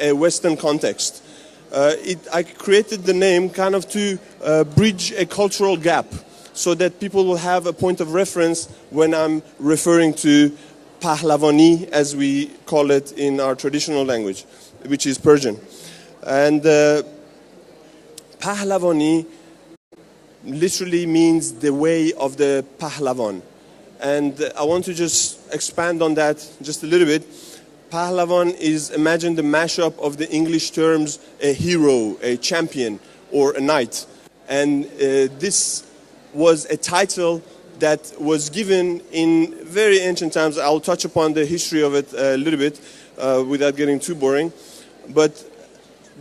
a Western context. I created the name kind of to bridge a cultural gap so that people will have a point of reference when I'm referring to Pahlavani, as we call it in our traditional language, which is Persian. And Pahlavani literally means the way of the Pahlavan. And I want to just expand on that just a little bit. Pahlavan is, imagine the mashup of the English terms a hero, a champion, or a knight. And this was a title that was given in very ancient times. I'll touch upon the history of it a little bit without getting too boring. But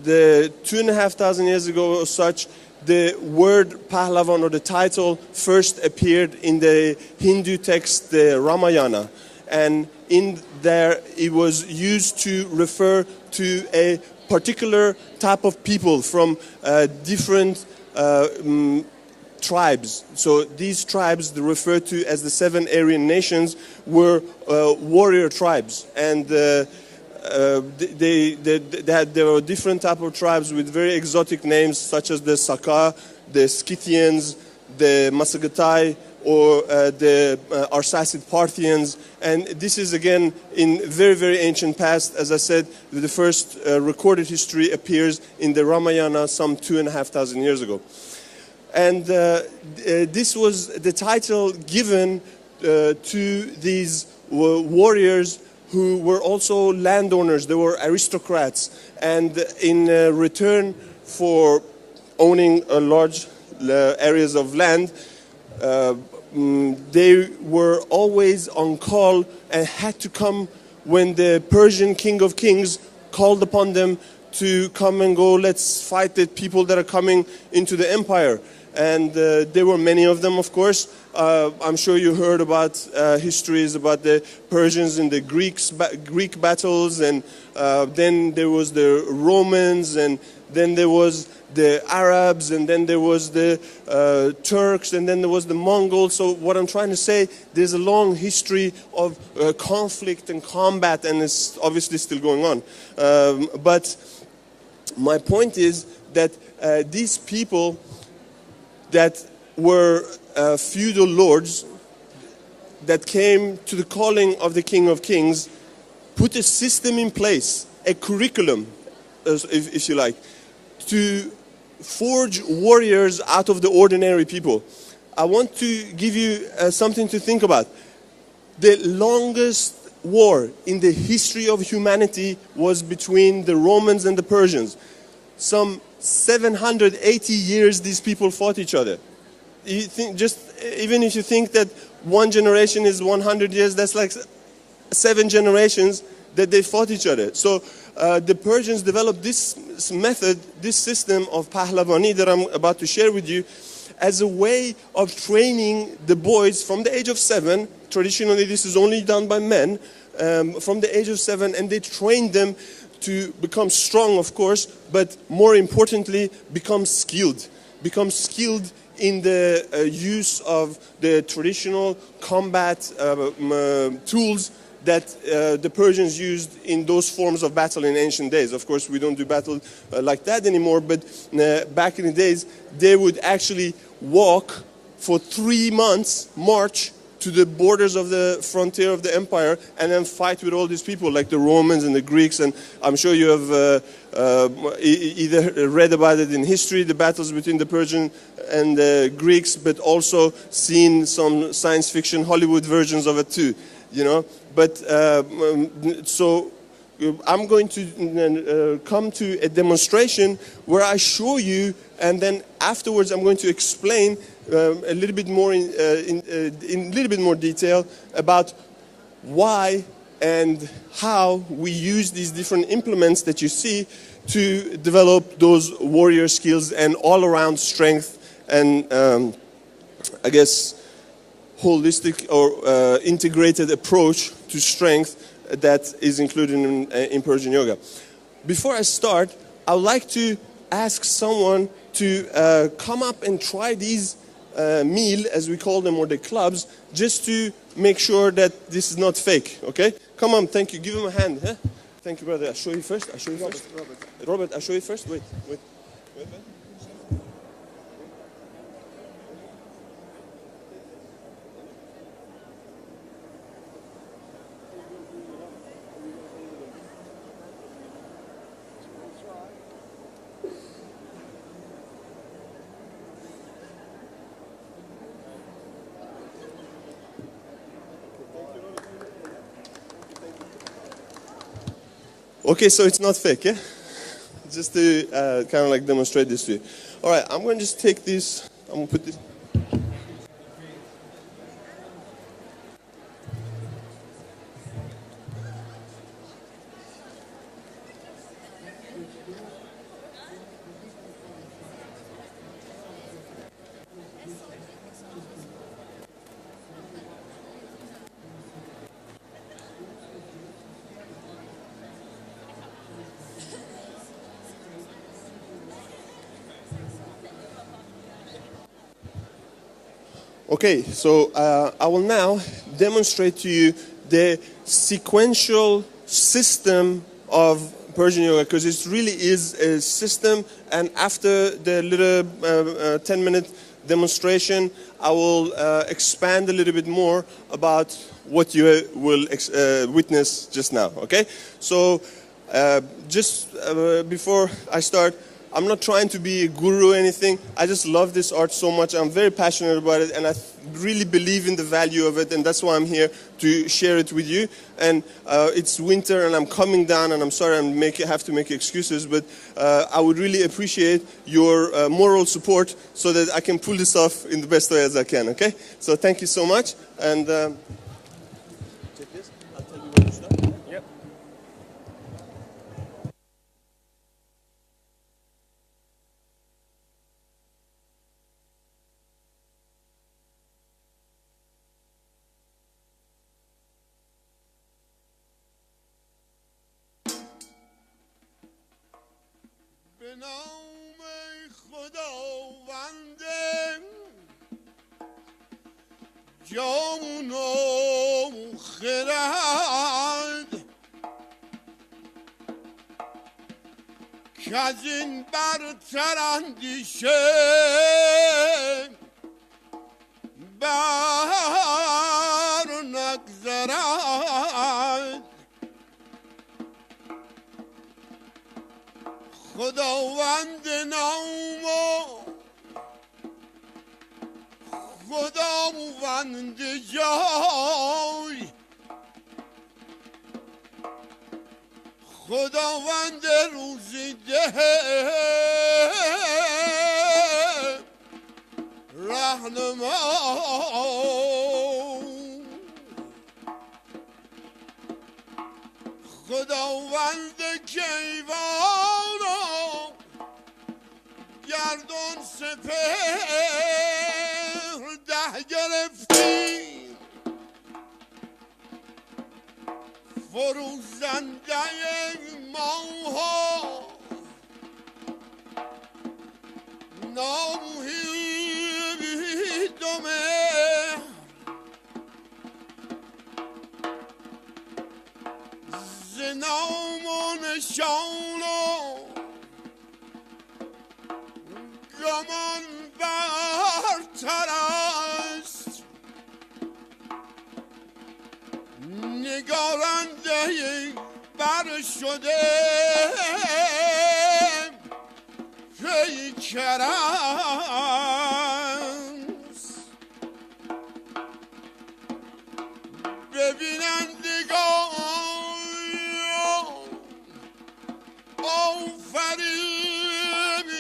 the 2,500 years ago or such, the word Pahlavan, or the title, first appeared in the Hindu text, the Ramayana. And in there, it was used to refer to a particular type of people from different tribes. So these tribes, referred to as the 7 Aryan nations, were warrior tribes. And there were different type of tribes with very exotic names, such as the Saka, the Scythians, the Masagatai, or the Arsacid Parthians. And this is again in very, very ancient past. As I said, the first recorded history appears in the Ramayana some 2,500 years ago. And this was the title given to these warriors who were also landowners. They were aristocrats. And in return for owning a large areas of land, they were always on call and had to come when the Persian king of kings called upon them to come and go, let's fight the people that are coming into the empire. And there were many of them, of course. I'm sure you heard about histories about the Persians and the Greek battles, and then there was the Romans, and then there was the Arabs, and then there was the Turks, and then there was the Mongols. So what I'm trying to say, there's a long history of conflict and combat, and it's obviously still going on. But my point is that these people that were feudal lords that came to the calling of the King of Kings put a system in place, a curriculum, if you like, to forge warriors out of the ordinary people. I want to give you something to think about. The longest war in the history of humanity was between the Romans and the Persians. Some 780 years these people fought each other. You think, just even if you think that one generation is 100 years, that's like 7 generations that they fought each other. So the Persians developed this method, this system of Pahlavani that I'm about to share with you, as a way of training the boys from the age of 7. Traditionally, this is only done by men, from the age of 7, and they trained them to become strong, of course, but more importantly, become skilled in the use of the traditional combat tools that the Persians used in those forms of battle in ancient days. Of course, we don't do battle like that anymore, but back in the days, they would actually walk for 3 months, march to the borders of the frontier of the empire, and then fight with all these people like the Romans and the Greeks. And I'm sure you have either read about it in history, the battles between the Persian and the Greeks, but also seen some science fiction Hollywood versions of it too, you know. But so I'm going to come to a demonstration where I show you, and then afterwards I'm going to explain a little bit more in a little bit more detail about why and how we use these different implements that you see to develop those warrior skills and all-around strength and I guess holistic or integrated approach to strength that is included in Persian Yoga. Before I start, I would like to ask someone to come up and try these meal, as we call them, or the clubs, just to make sure that this is not fake, okay? Come on, thank you. Give him a hand. Huh? Thank you, brother. I'll show you first. Robert, I'll show you first. Wait. Okay, so it's not fake, yeah? Just to kind of like demonstrate this to you. All right, I'm going to just take this. I'm going to put this. Okay, so I will now demonstrate to you the sequential system of Persian yoga, because it really is a system, and after the little 10-minute demonstration, I will expand a little bit more about what you will witness just now, okay? So just before I start, I'm not trying to be a guru or anything. I just love this art so much. I'm very passionate about it, and I really believe in the value of it, and that's why I'm here to share it with you. And it's winter, and I'm coming down, and I'm sorry I have to make excuses, but I would really appreciate your moral support so that I can pull this off in the best way as I can, okay? So thank you so much, and check this. I'll tell you where to start. Yep. به نام خداوند جان و خرد کز این برتر اندیشه بر نگذرد خداوند نام و خداوند جای خداوند روزی ده رهنما خداوند کیوان و گردان سپهر ده گرفتی فروزنده ماها نامهیدمه نام و نشان و گمان برتر است نگارنده بر شده پیکر است ببینندگان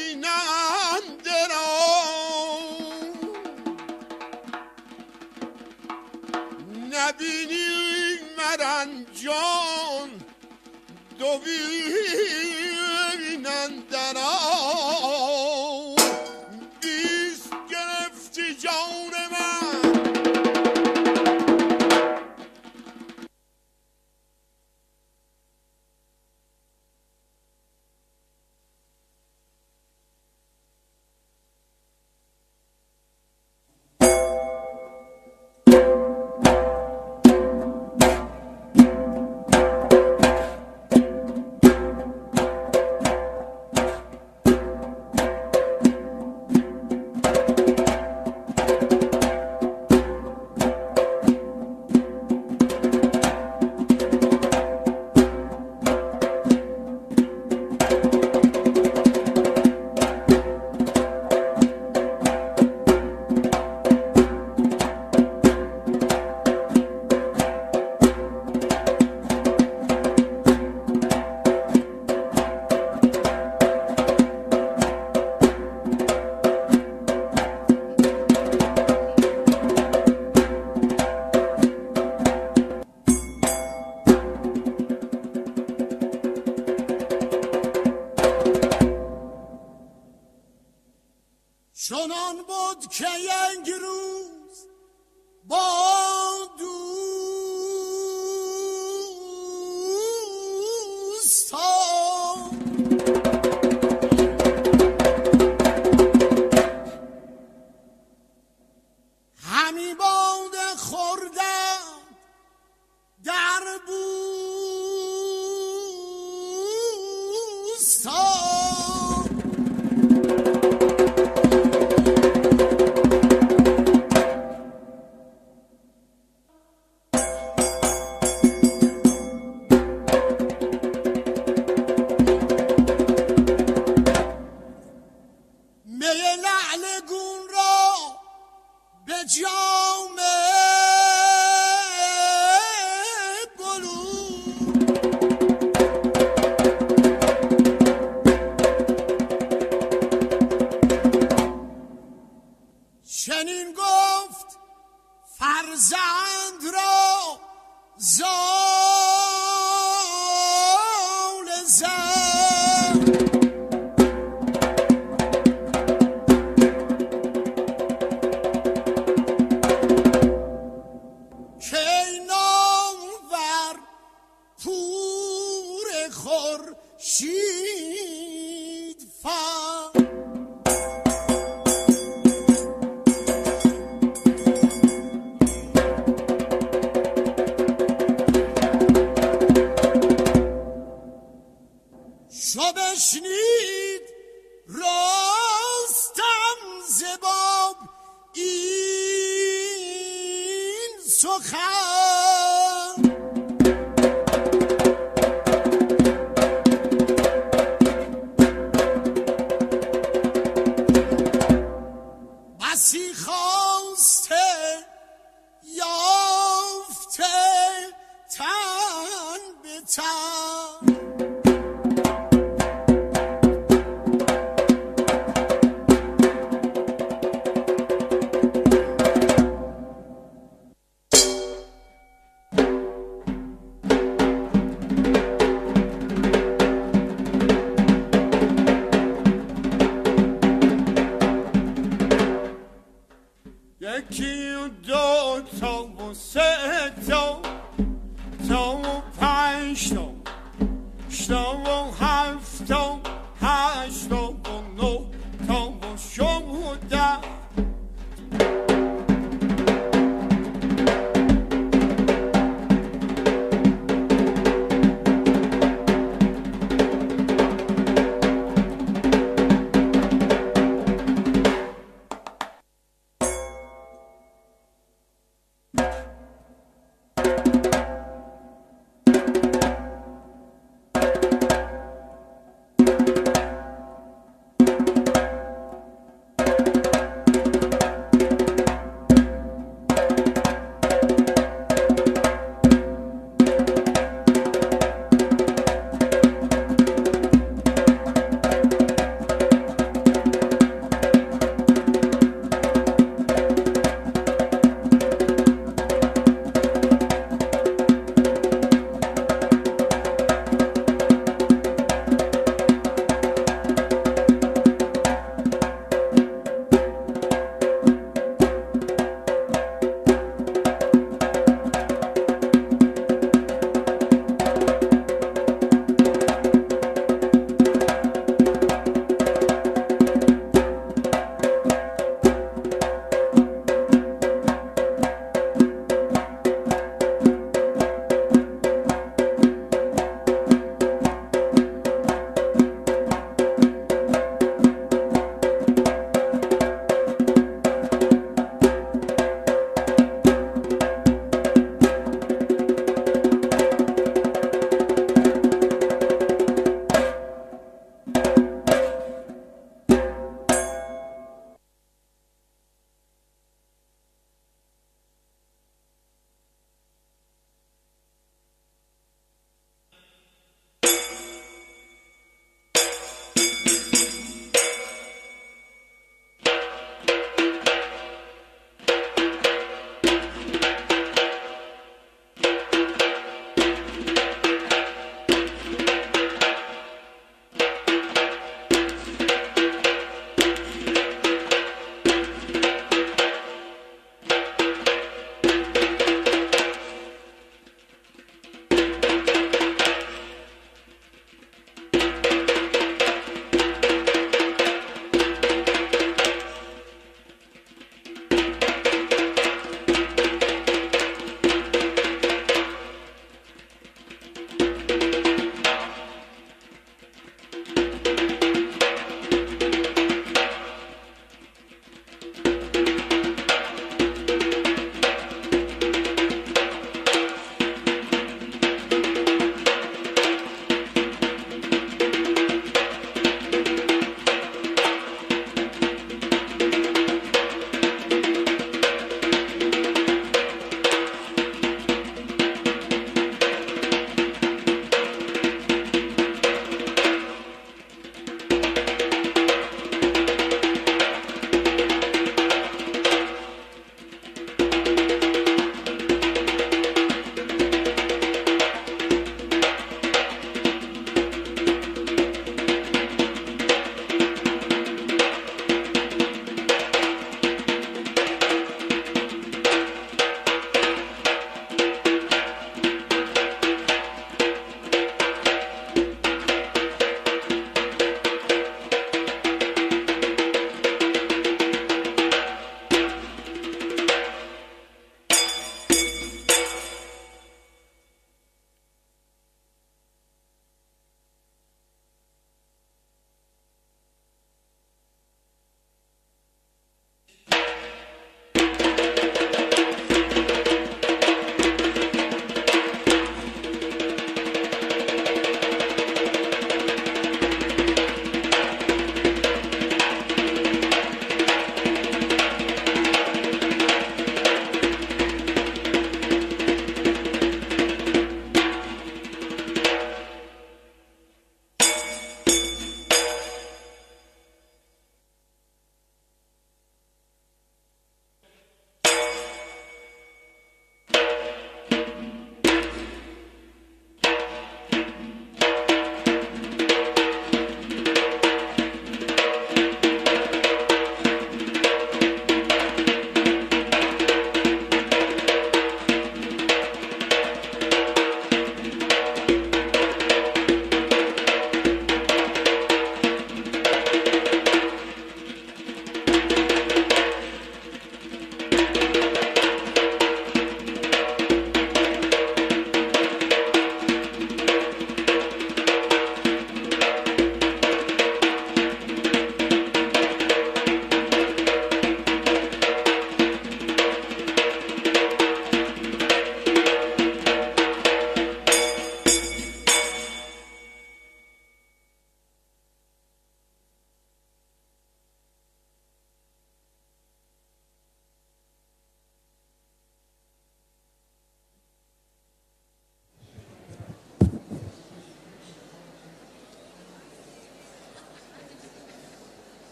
آفریبیننده را نبینی مرنجان دو بیننده را بیست گرفتی جان من چنان بود که یک روز با دوستان همی باده خوردن در بوستان می لعل گون را به جام بلو چنین گفت فرزند را زال زن که ای نامور پور خورشید فر شو بشنید رستم ز باب این سخن بسی خواسته یافته تن به تن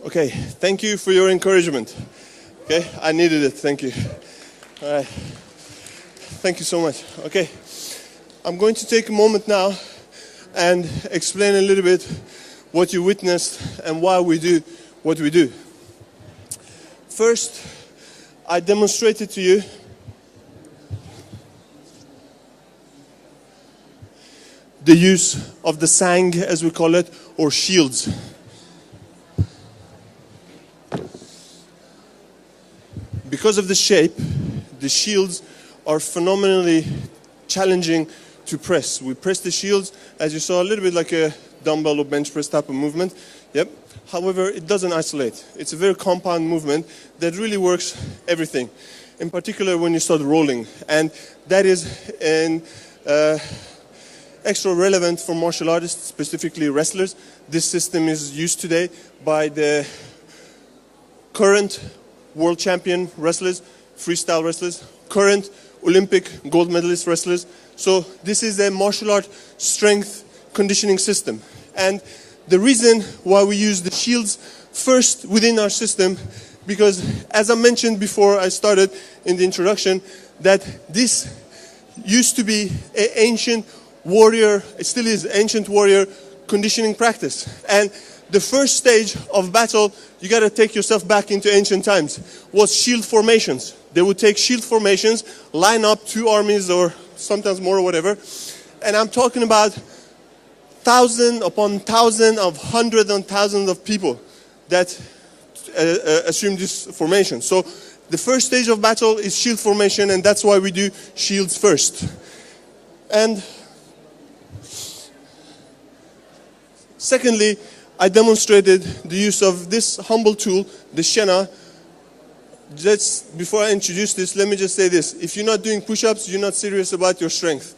Okay, thank you for your encouragement. Okay, I needed it, thank you. All right, thank you so much. Okay, I'm going to take a moment now and explain a little bit what you witnessed and why we do what we do. First, I demonstrated to you the use of the sang, as we call it, or shields. Because of the shape, the shields are phenomenally challenging to press. We press the shields, as you saw, a little bit like a dumbbell or bench press type of movement. Yep. However, it doesn't isolate. It's a very compound movement that really works everything. In particular, when you start rolling. And that is extra relevant for martial artists, specifically wrestlers. This system is used today by the current world champion wrestlers, freestyle wrestlers, current Olympic gold medalist wrestlers. So this is a martial art strength conditioning system. And the reason why we use the shields first within our system, because as I mentioned before I started in the introduction, that this used to be an ancient warrior, it still is ancient warrior conditioning practice. And the first stage of battle, you got to take yourself back into ancient times, was shield formations. They would take shield formations, line up two armies or sometimes more or whatever. And I'm talking about thousand upon thousand of hundreds and thousands of people that assume this formation. So the first stage of battle is shield formation, and that's why we do shields first. And secondly, I demonstrated the use of this humble tool, the Shena. Just before I introduce this, let me just say this. If you're not doing push-ups, you're not serious about your strength.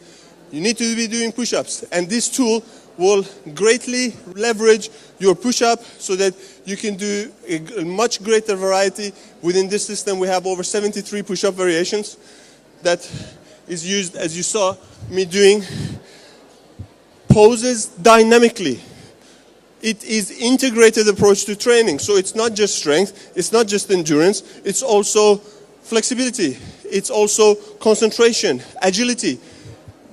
You need to be doing push-ups. And this tool will greatly leverage your push-up so that you can do a much greater variety. Within this system, we have over 73 push-up variations that is used, as you saw me doing, poses dynamically. It is integrated approach to training. So it's not just strength, it's not just endurance, it's also flexibility, it's also concentration, agility,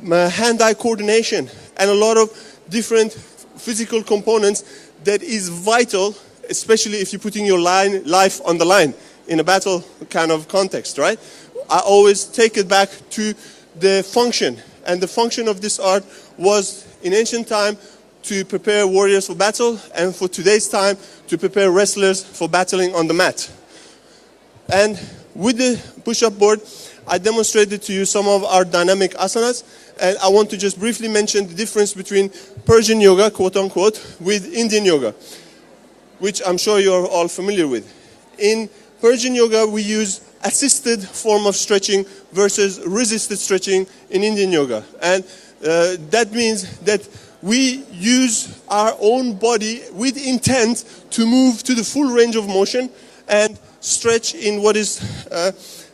hand-eye coordination, and a lot of different physical components that is vital, especially if you're putting your life on the line in a battle kind of context, right? I always take it back to the function. And the function of this art was, in ancient time, to prepare warriors for battle, and for today's time, to prepare wrestlers for battling on the mat. And with the push-up board, I demonstrated to you some of our dynamic asanas, and I want to just briefly mention the difference between Persian yoga, quote-unquote, with Indian yoga, which I'm sure you're all familiar with. In Persian yoga, we use assisted form of stretching versus resisted stretching in Indian yoga. And that means that we use our own body with intent to move to the full range of motion and stretch in what is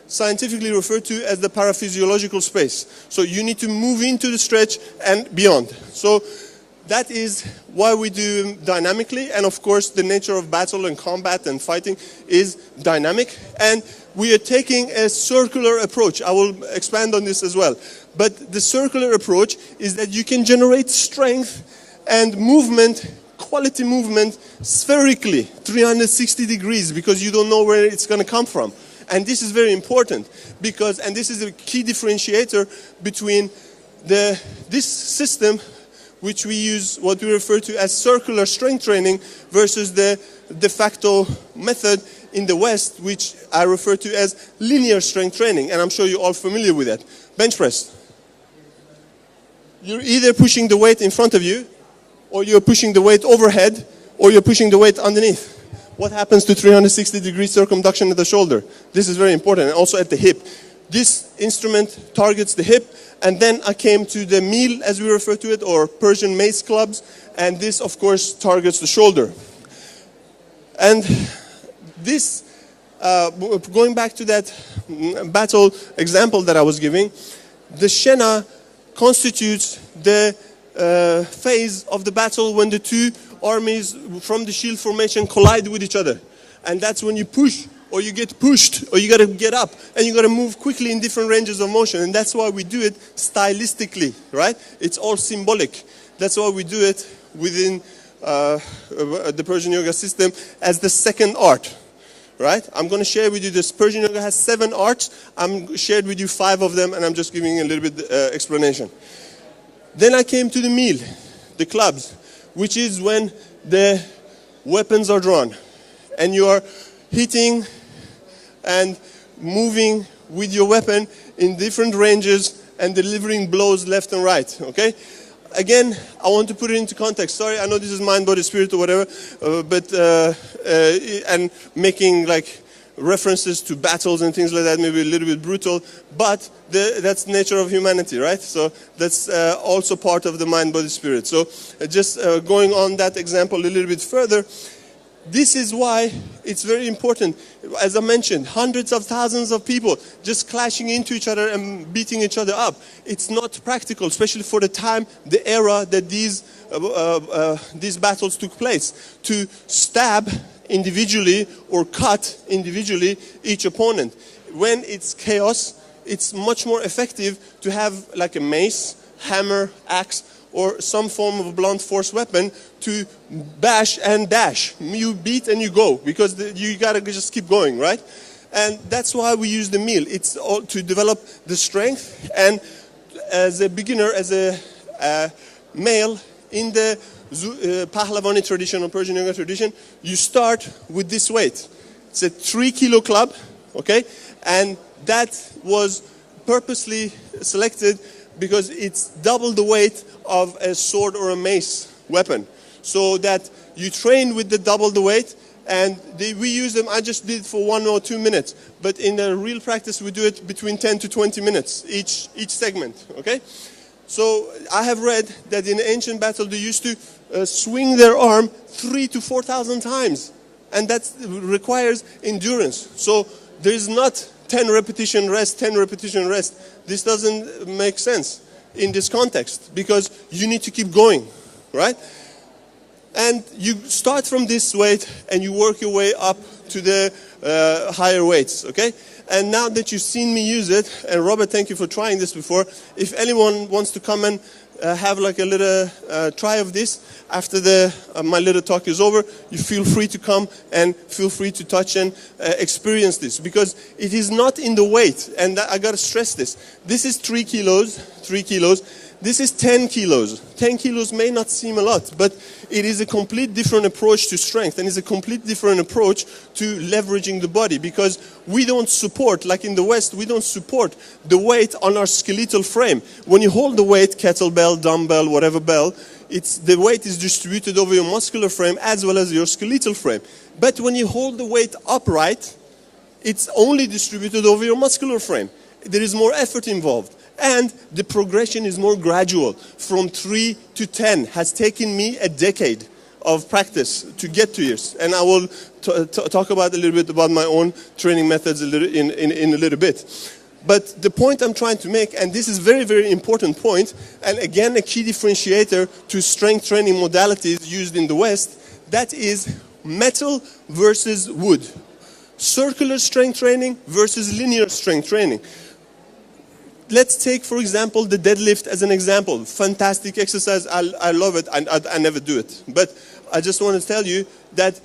scientifically referred to as the paraphysiological space. So you need to move into the stretch and beyond. So that is why we do dynamically, and of course the nature of battle and combat and fighting is dynamic, and we are taking a circular approach. I will expand on this as well. But the circular approach is that you can generate strength and movement, quality movement, spherically, 360 degrees, because you don't know where it's going to come from. And this is very important, because, and this is a key differentiator between this system, which we use, what we refer to as circular strength training, versus the de facto method in the West, which I refer to as linear strength training. And I'm sure you're all familiar with that. Bench press. You're either pushing the weight in front of you, or you're pushing the weight overhead, or you're pushing the weight underneath. What happens to 360 degree circumduction at the shoulder? This is very important, and also at the hip. This instrument targets the hip, and then I came to the meal, as we refer to it, or Persian mace clubs, and this, of course, targets the shoulder. And this, going back to that battle example that I was giving, the Shena constitutes the phase of the battle when the two armies from the shield formation collide with each other. And that's when you push, or you get pushed, or you got to get up, and you got to move quickly in different ranges of motion. And that's why we do it stylistically, right? It's all symbolic. That's why we do it within the Persian Yoga system as the second art, right? I'm going to share with you this. Persian Yoga has 7 arts. I'm shared with you 5 of them, and I'm just giving a little bit explanation. Then I came to the meal, the clubs, which is when the weapons are drawn, and you are hitting and moving with your weapon in different ranges and delivering blows left and right, okay? Again, I want to put it into context. Sorry, I know this is mind, body, spirit or whatever, and making like references to battles and things like that, maybe a little bit brutal, but that's the nature of humanity, right? So that's also part of the mind, body, spirit. So just going on that example a little bit further, this is why it's very important. As I mentioned, hundreds of thousands of people just clashing into each other and beating each other up. It's not practical, especially for the time, the era that these battles took place. To stab individually or cut individually each opponent. When it's chaos, it's much more effective to have like a mace, hammer, axe, or some form of blunt force weapon to bash and dash. You beat and you go, because you gotta just keep going, right? And that's why we use the meal. It's all to develop the strength. And as a beginner, as a male in the Pahlavani tradition or Persian Yoga tradition, you start with this weight. It's a 3 kilo club, okay? And that was purposely selected because it's double the weight of a sword or a mace weapon. So that you train with the double the weight, and we use them. I just did it for 1 or 2 minutes, but in a real practice we do it between 10 to 20 minutes each segment, okay? So I have read that in ancient battle they used to swing their arm 3,000 to 4,000 times, and that requires endurance. So there's not 10 repetition rest, 10 repetition rest. This doesn't make sense in this context, because you need to keep going, right? And you start from this weight and you work your way up to the higher weights, okay? And now that you've seen me use it, and Robert, thank you for trying this before. If anyone wants to come and have like a little try of this after my little talk is over, you feel free to come and feel free to touch and experience this, because it is not in the weight. And I got to stress this. This is 3 kilos. This is 10 kilos. 10 kilos may not seem a lot, but it is a complete different approach to strength, and it's a complete different approach to leveraging the body, because we don't support, like in the West, we don't support the weight on our skeletal frame. When you hold the weight, kettlebell, dumbbell, whatever bell, the weight is distributed over your muscular frame as well as your skeletal frame. But when you hold the weight upright, it's only distributed over your muscular frame. There is more effort involved. And the progression is more gradual. From 3 to 10 has taken me a decade of practice to get to here. And I will talk about a little bit about my own training methods in a little bit. But the point I'm trying to make, and this is very, very important point, and again a key differentiator to strength training modalities used in the West, that is metal versus wood. Circular strength training versus linear strength training. Let's take, for example, the deadlift as an example. Fantastic exercise. I love it. I never do it. But I just want to tell you that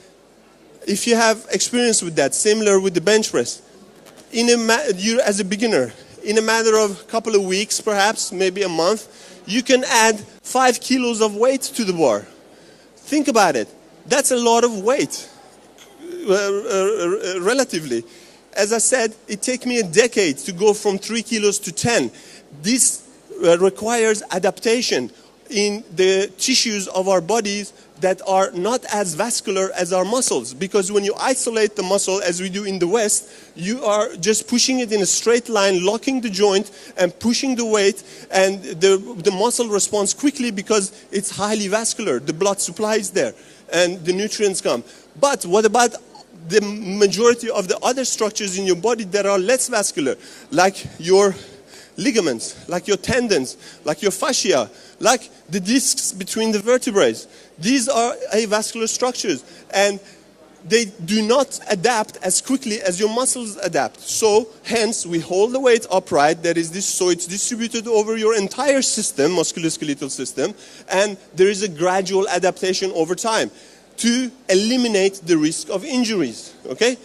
if you have experience with that, similar with the bench press, you as a beginner, in a matter of a couple of weeks, perhaps, maybe a month, you can add 5 kilos of weight to the bar. Think about it. That's a lot of weight, relatively. As I said, it took me a decade to go from 3 kilos to 10. This requires adaptation in the tissues of our bodies that are not as vascular as our muscles. Because when you isolate the muscle, as we do in the West, you are just pushing it in a straight line, locking the joint and pushing the weight, and the muscle responds quickly because it's highly vascular. The blood supply is there and the nutrients come. But what about the majority of the other structures in your body that are less vascular, like your ligaments, like your tendons, like your fascia, like the discs between the vertebrae. These are avascular structures, and they do not adapt as quickly as your muscles adapt. So, hence, we hold the weight upright. That is this, so it's distributed over your entire system, musculoskeletal system, and there is a gradual adaptation over time to eliminate the risk of injuries. Okay?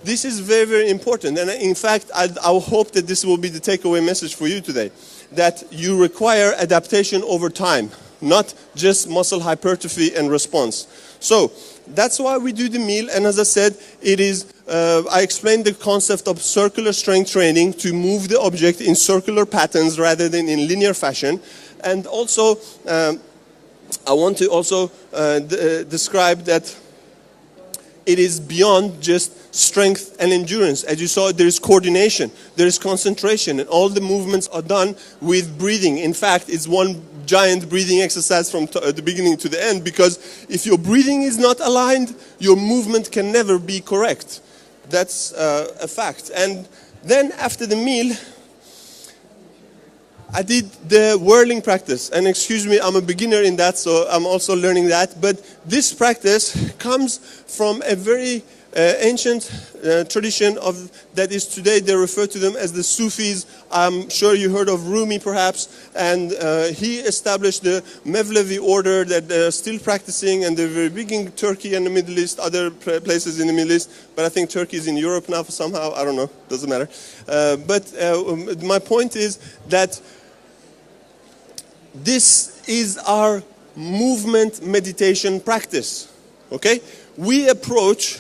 This is very, very important. And in fact, I hope that this will be the takeaway message for you today, that you require adaptation over time, not just muscle hypertrophy and response. So, that's why we do the meal, and as I said, it is, I explained the concept of circular strength training to move the object in circular patterns rather than in linear fashion. And also, I want to also describe that it is beyond just strength and endurance. As you saw, there is coordination, there is concentration, and all the movements are done with breathing. In fact, it's one giant breathing exercise from the beginning to the end, because if your breathing is not aligned, your movement can never be correct. That's a fact. And then after the meal, I did the whirling practice. And excuse me, I'm a beginner in that, so I'm also learning that. But this practice comes from a very ancient tradition of that is today, they refer to them as the Sufis. I'm sure you heard of Rumi perhaps, and he established the Mevlevi order that they're still practicing, and they're very big in Turkey and the Middle East, other places in the Middle East, but I think Turkey is in Europe now somehow, I don't know, doesn't matter. But my point is that this is our movement meditation practice, okay? We approach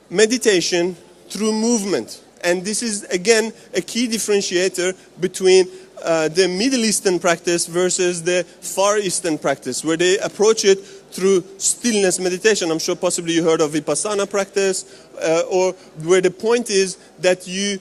meditation through movement. And this is, again, a key differentiator between the Middle Eastern practice versus the Far Eastern practice, where they approach it through stillness meditation. I'm sure possibly you heard of Vipassana practice, or where the point is that you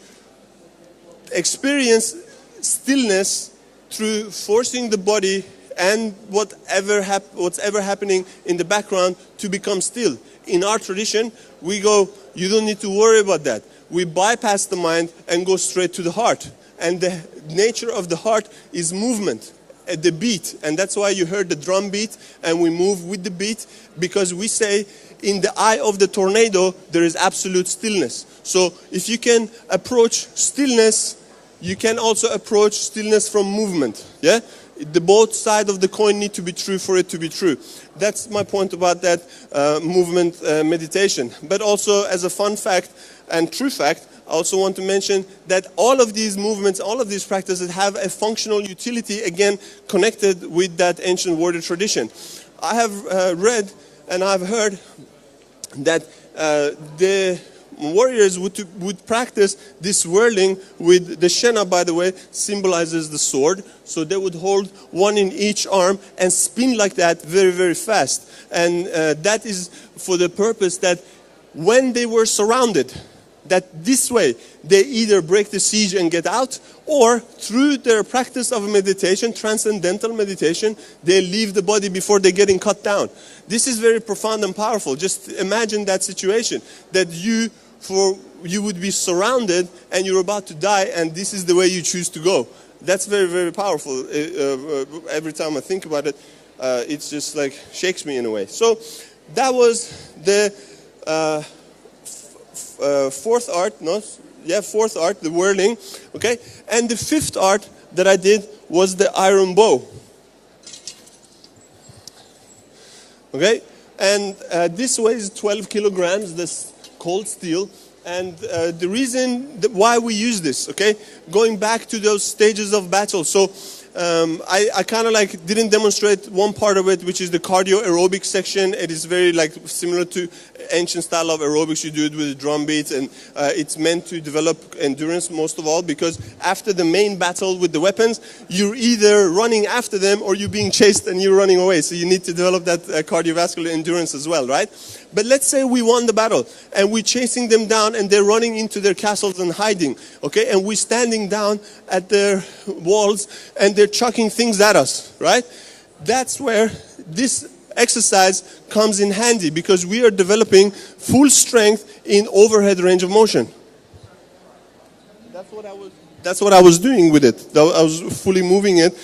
experience stillness through forcing the body and whatever happening in the background to become still. In our tradition, we go, you don't need to worry about that. We bypass the mind and go straight to the heart. And the nature of the heart is movement, the beat. And that's why you heard the drum beat, and we move with the beat, because we say in the eye of the tornado, there is absolute stillness. So if you can approach stillness, you can also approach stillness from movement. Yeah? The both sides of the coin need to be true for it to be true. That's my point about that movement meditation. But also, as a fun fact and true fact, I also want to mention that all of these movements, all of these practices have a functional utility, again, connected with that ancient warrior tradition. I have read and I've heard that the warriors would practice this whirling with the shena, by the way, symbolizes the sword. So they would hold one in each arm and spin like that very, very fast. And that is for the purpose that when they were surrounded, that this way they either break the siege and get out, or through their practice of meditation, transcendental meditation, they leave the body before they're getting cut down. This is very profound and powerful. Just imagine that situation, that you would be surrounded and you're about to die, and this is the way you choose to go. That's very, very powerful. Every time I think about it, it's just like shakes me in a way. So that was the fourth art, the whirling, okay? And the fifth art that I did was the iron bow. Okay? And this weighs 12 kilograms, this cold steel. And the reason why we use this, okay? Going back to those stages of battle. So I kind of like didn't demonstrate one part of it, which is the cardio aerobic section. It is very like similar to ancient style of aerobics. You do it with drum beats, and it's meant to develop endurance most of all, because after the main battle with the weapons, you're either running after them or you're being chased and you're running away. So you need to develop that cardiovascular endurance as well, right? But let's say we won the battle and we're chasing them down and they're running into their castles and hiding, okay? And we're standing down at their walls and they're chucking things at us, right? That's where this exercise comes in handy, because we are developing full strength in overhead range of motion. That's what I was That's what I was doing with it. I was fully moving it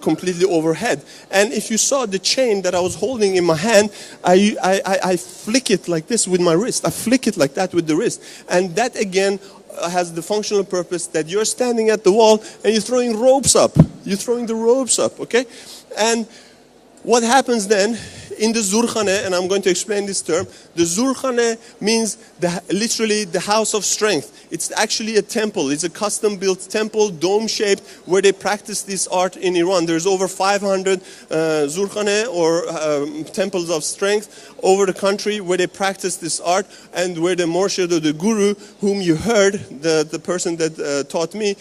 completely overhead. And if you saw the chain that I was holding in my hand, I flick it like this with my wrist. I flick it like that with the wrist. And that again has the functional purpose that you're standing at the wall and you're throwing ropes up. You're throwing the ropes up, okay? And what happens then in the Zurkhane, and I'm going to explain this term, the Zurkhane means literally the house of strength. It's actually a temple. It's a custom-built temple, dome-shaped, where they practice this art in Iran. There's over 500 Zurkhane, or temples of strength, over the country where they practice this art, and where the Murshid or the Guru, whom you heard, the person that taught me,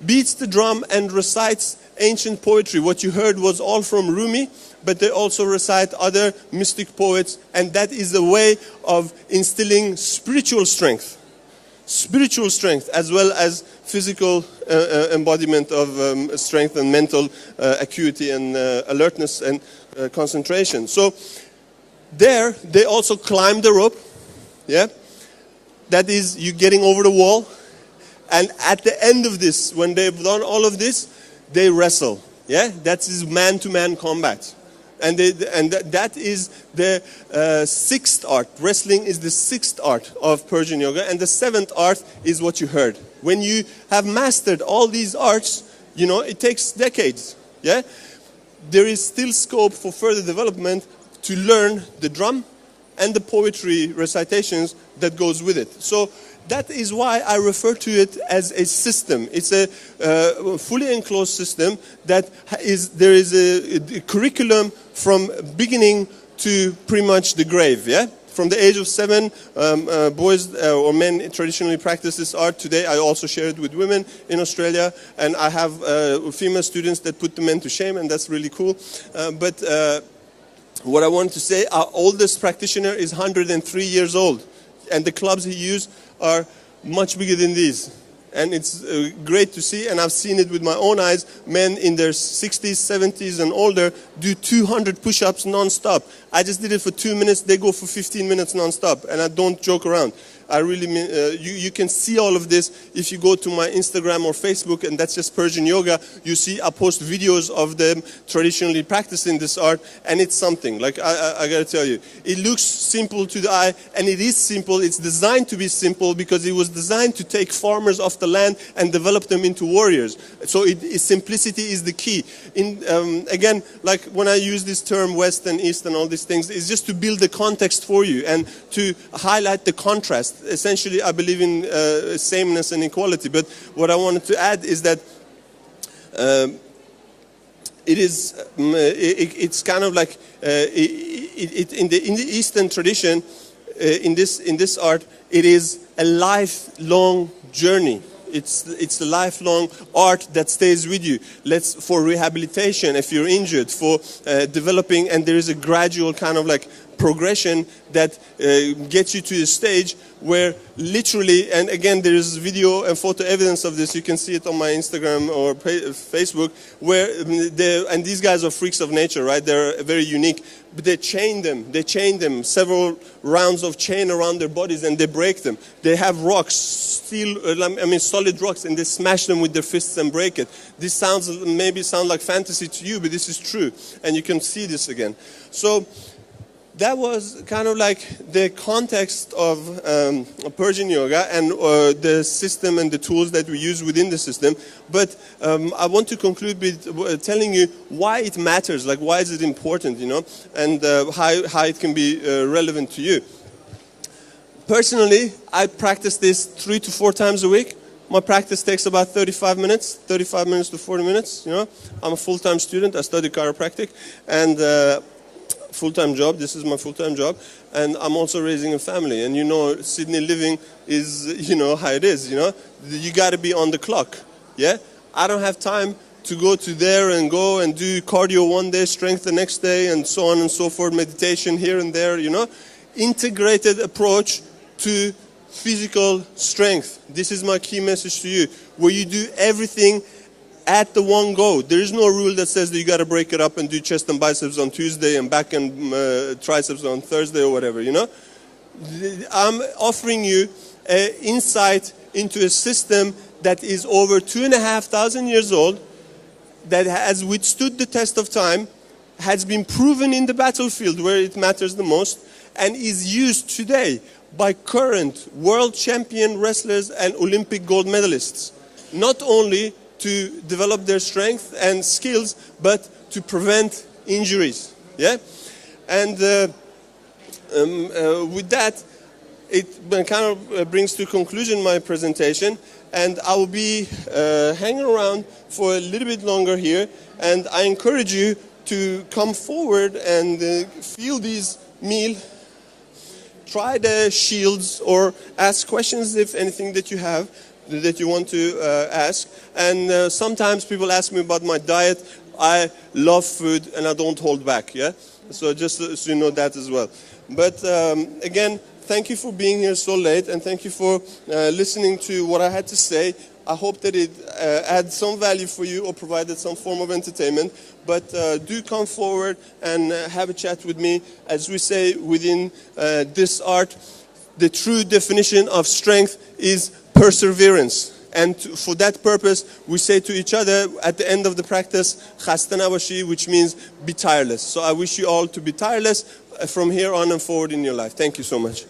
beats the drum and recites ancient poetry. What you heard was all from Rumi, but they also recite other mystic poets, and that is a way of instilling spiritual strength as well as physical embodiment of strength and mental acuity and alertness and concentration. So there they also climb the rope, yeah, that is you getting over the wall, and at the end of this, when they've done all of this, they wrestle, yeah, that is man-to-man combat. And that is the sixth art. Wrestling is the sixth art of Persian yoga, and the seventh art is what you heard. When you have mastered all these arts, you know, it takes decades, yeah? There is still scope for further development to learn the drum and the poetry recitations that goes with it. So that is why I refer to it as a system. It's a fully enclosed system that there is a curriculum from beginning to pretty much the grave, yeah? From the age of 7, boys or men traditionally practice this art. Today I also share it with women in Australia, and I have female students that put the men to shame, and that's really cool. But what I want to say, our oldest practitioner is 103 years old, and the clubs he used are much bigger than these. And it's great to see, and I've seen it with my own eyes. Men in their 60s, 70s and older do 200 push-ups non-stop. I just did it for 2 minutes, they go for 15 minutes non-stop, and I don't joke around. I really mean, you can see all of this if you go to my Instagram or Facebook, and that's just Persian Yoga. You see I post videos of them traditionally practicing this art, and it's something. Like, I gotta tell you, it looks simple to the eye, and it is simple. It's designed to be simple because it was designed to take farmers off the land and develop them into warriors. So simplicity is the key. Again, like when I use this term West and East and all these things, it's just to build the context for you and to highlight the contrast. Essentially, I believe in sameness and equality, but what I wanted to add is that it's kind of like in the Eastern tradition, in this art, it is a lifelong journey. It's a lifelong art that stays with you. For rehabilitation, if you're injured, for developing, and there is a gradual kind of like progression that gets you to a stage where literally, and again there is video and photo evidence of this, you can see it on my Instagram or Facebook, where and these guys are freaks of nature, right? They're very unique, but they chain them, several rounds of chain around their bodies, and they break them. They have rocks, solid rocks, and they smash them with their fists and break it. This maybe sound like fantasy to you, but this is true, and you can see this again. So that was kind of like the context of Persian yoga and the system and the tools that we use within the system. But I want to conclude with telling you why it matters, like why is it important, you know, and how it can be relevant to you. Personally, I practice this 3 to 4 times a week. My practice takes about 35 minutes to 40 minutes, you know. I'm a full-time student, I study chiropractic, and full-time job. This is my full-time job, and I'm also raising a family. And you know, Sydney living is, you know, how it is. You know, you got to be on the clock. Yeah, I don't have time to go to there and go and do cardio one day, strength the next day, and so on and so forth. Meditation here and there. You know, integrated approach to physical strength. This is my key message to you, where you do everything at the one go. There is no rule that says that you got to break it up and do chest and biceps on Tuesday and back and triceps on Thursday or whatever, you know. I'm offering you insight into a system that is over 2,500 years old, that has withstood the test of time, has been proven in the battlefield where it matters the most, and is used today by current world champion wrestlers and Olympic gold medalists, not only to develop their strength and skills, but to prevent injuries. Yeah, and with that, it kind of brings to conclusion my presentation, and I will be hanging around for a little bit longer here, and I encourage you to come forward and feel these meal. Try the shields or ask questions if anything that you have that you want to ask. And sometimes people ask me about my diet. I love food and I don't hold back, yeah? So just so you know that as well. But again, thank you for being here so late, and thank you for listening to what I had to say. I hope that it adds some value for you or provided some form of entertainment. But do come forward and have a chat with me. As we say within this art, the true definition of strength is perseverance. And for that purpose, we say to each other at the end of the practice, "Khasta nabashi," which means be tireless. So I wish you all to be tireless from here on and forward in your life. Thank you so much.